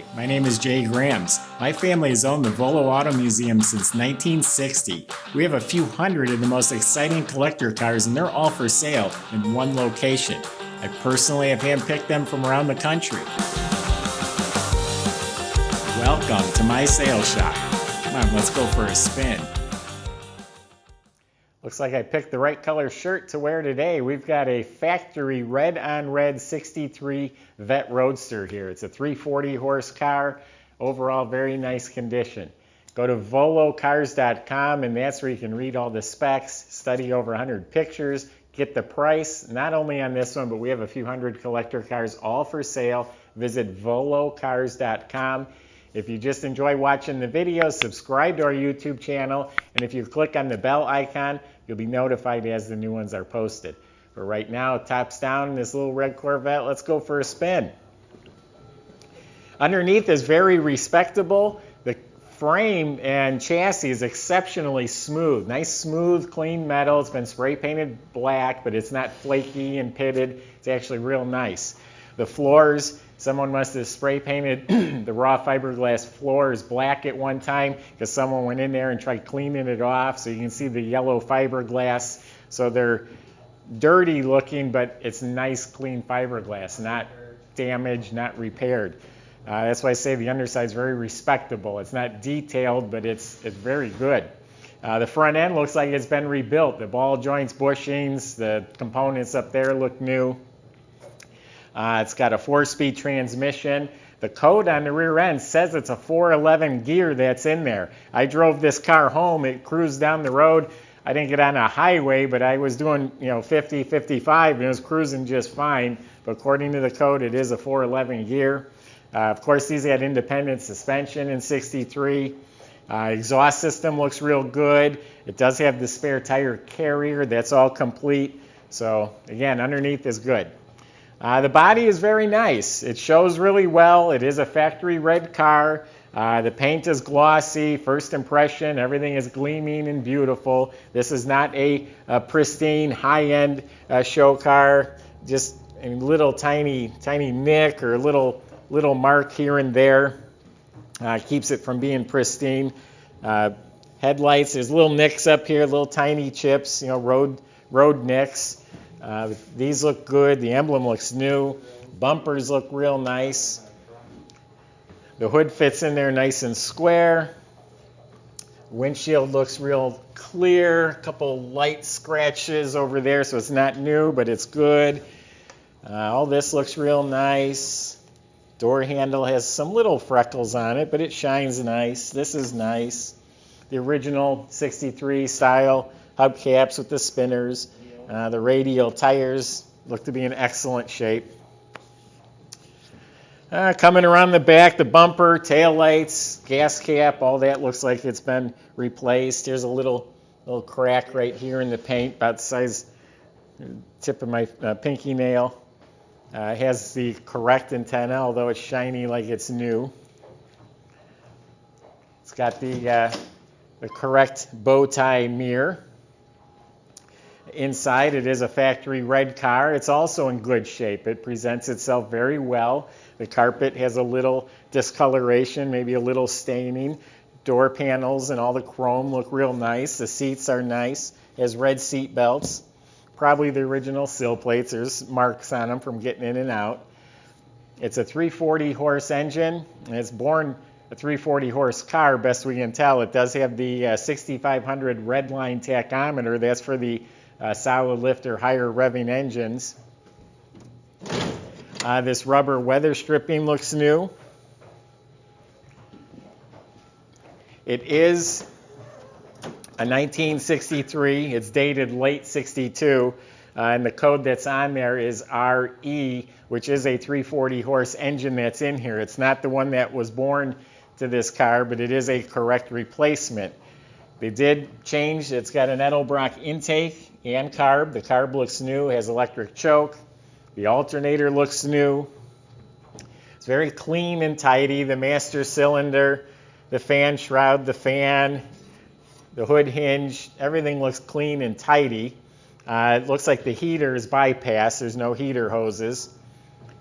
Hi, my name is Jay Grams. My family has owned the Volo Auto Museum since 1960. We have a few hundred of the most exciting collector cars, and they're all for sale in one location. I personally have handpicked them from around the country. Welcome to my sales shop. Come on, let's go for a spin. Looks like I picked the right color shirt to wear today. We've got a factory red on red 63 Vette Roadster here. It's a 340 horse car, overall very nice condition. Go to volocars.com and that's where you can read all the specs, study over 100 pictures, get the price, not only on this one, but we have a few hundred collector cars all for sale. Visit volocars.com. If you just enjoy watching the videos, subscribe to our YouTube channel, and if you click on the bell icon, you'll be notified as the new ones are posted. But right now, tops down in this little red Corvette. Let's go for a spin. Underneath is very respectable. The frame and chassis is exceptionally smooth. Nice, smooth, clean metal. It's been spray painted black, but it's not flaky and pitted. It's actually real nice. The floors, someone must have spray painted the raw fiberglass floors black at one time because someone went in there and tried cleaning it off. So you can see the yellow fiberglass. So they're dirty looking, but it's nice, clean fiberglass, not damaged, not repaired. That's why I say the underside is very respectable. It's not detailed, but it's very good. The front end looks like it's been rebuilt. The ball joints, bushings, the components up there look new. It's got a 4-speed transmission. The code on the rear end says it's a 411 gear that's in there. I drove this car home. It cruised down the road. I didn't get on a highway, but I was doing 50, 55, and it was cruising just fine. But according to the code, it is a 411 gear. Of course, these had independent suspension in 63. Exhaust system looks real good. It does have the spare tire carrier. That's all complete. So again, underneath is good. The body is very nice. It shows really well. It is a factory red car. The paint is glossy. First impression, everything is gleaming and beautiful. This is not a pristine, high-end show car. Just a little tiny nick or a little mark here and there. Keeps it from being pristine. Headlights, there's little nicks up here, little tiny chips, road nicks. These look good. The emblem looks new. Bumpers look real nice. The hood fits in there nice and square. Windshield looks real clear. A couple light scratches over there, so it's not new, but it's good. All this looks real nice. Door handle has some little freckles on it, but it shines nice. This is nice. The original 63 style hubcaps with the spinners. The radial tires look to be in excellent shape. Coming around the back, the bumper, taillights, gas cap, all that looks like it's been replaced. Here's a little crack right here in the paint, about the size tip of my pinky nail. It has the correct antenna, although it's shiny like it's new. It's got the correct bow tie mirror. Inside, it is a factory red car. It's also in good shape. It presents itself very well. The carpet has a little discoloration, maybe a little staining. Door panels and all the chrome look real nice. The seats are nice. It has red seat belts. Probably the original sill plates. There's marks on them from getting in and out. It's a 340 horse engine, and it's born a 340 horse car, best we can tell. It does have the 6500 redline tachometer. That's for the solid lift or higher revving engines. This rubber weather stripping looks new. It is a 1963. It's dated late 62. And the code that's on there is RE, which is a 340 horse engine that's in here. It's not the one that was born to this car, but it is a correct replacement. They did change. It's got an Edelbrock intake and carb. The carb looks new, has electric choke. The alternator looks new. It's very clean and tidy. The master cylinder, the fan shroud, the fan, the hood hinge, everything looks clean and tidy. It looks like the heater is bypassed. There's no heater hoses.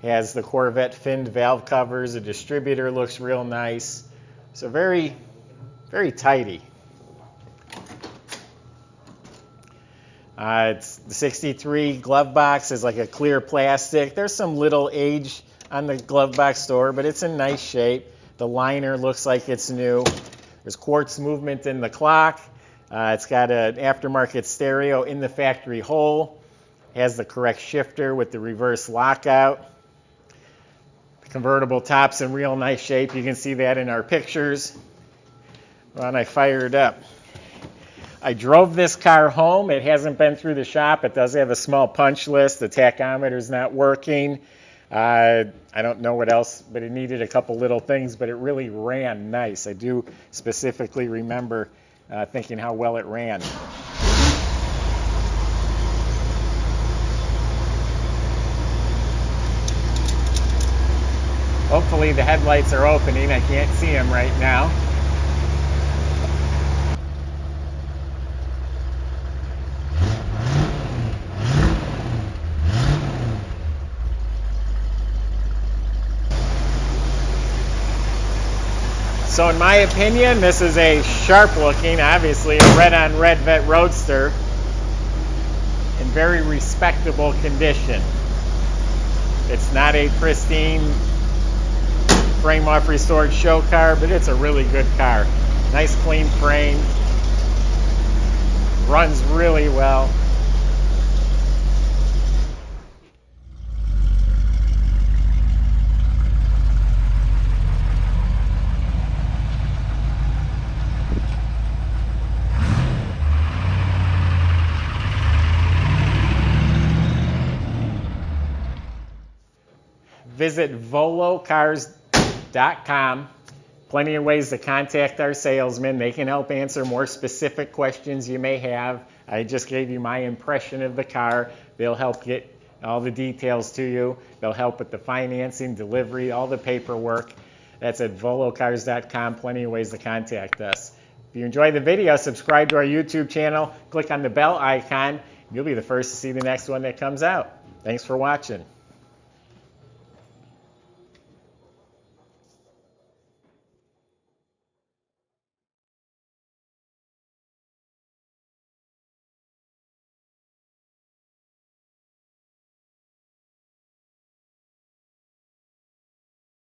Has the Corvette finned valve covers. The distributor looks real nice. So very, very tidy. It's the 63 glove box is like a clear plastic. There's some little age on the glove box door, but it's in nice shape. The liner looks like it's new. There's quartz movement in the clock. It's got an aftermarket stereo in the factory hole. Has the correct shifter with the reverse lockout. The convertible top's in real nice shape. You can see that in our pictures. When I fired up. I drove this car home. It hasn't been through the shop. It does have a small punch list. The tachometer's not working. I don't know what else, but it needed a couple little things, but it really ran nice. I do specifically remember thinking how well it ran. Hopefully the headlights are opening. I can't see them right now. So in my opinion, this is a sharp looking, obviously a red-on-red Vet Roadster in very respectable condition. It's not a pristine frame-off restored show car, but it's a really good car. Nice clean frame, runs really well. Visit volocars.com. Plenty of ways to contact our salesmen. They can help answer more specific questions you may have. I just gave you my impression of the car. They'll help get all the details to you. They'll help with the financing, delivery, all the paperwork. That's at volocars.com. Plenty of ways to contact us. If you enjoyed the video, subscribe to our YouTube channel. Click on the bell icon. You'll be the first to see the next one that comes out. Thanks for watching.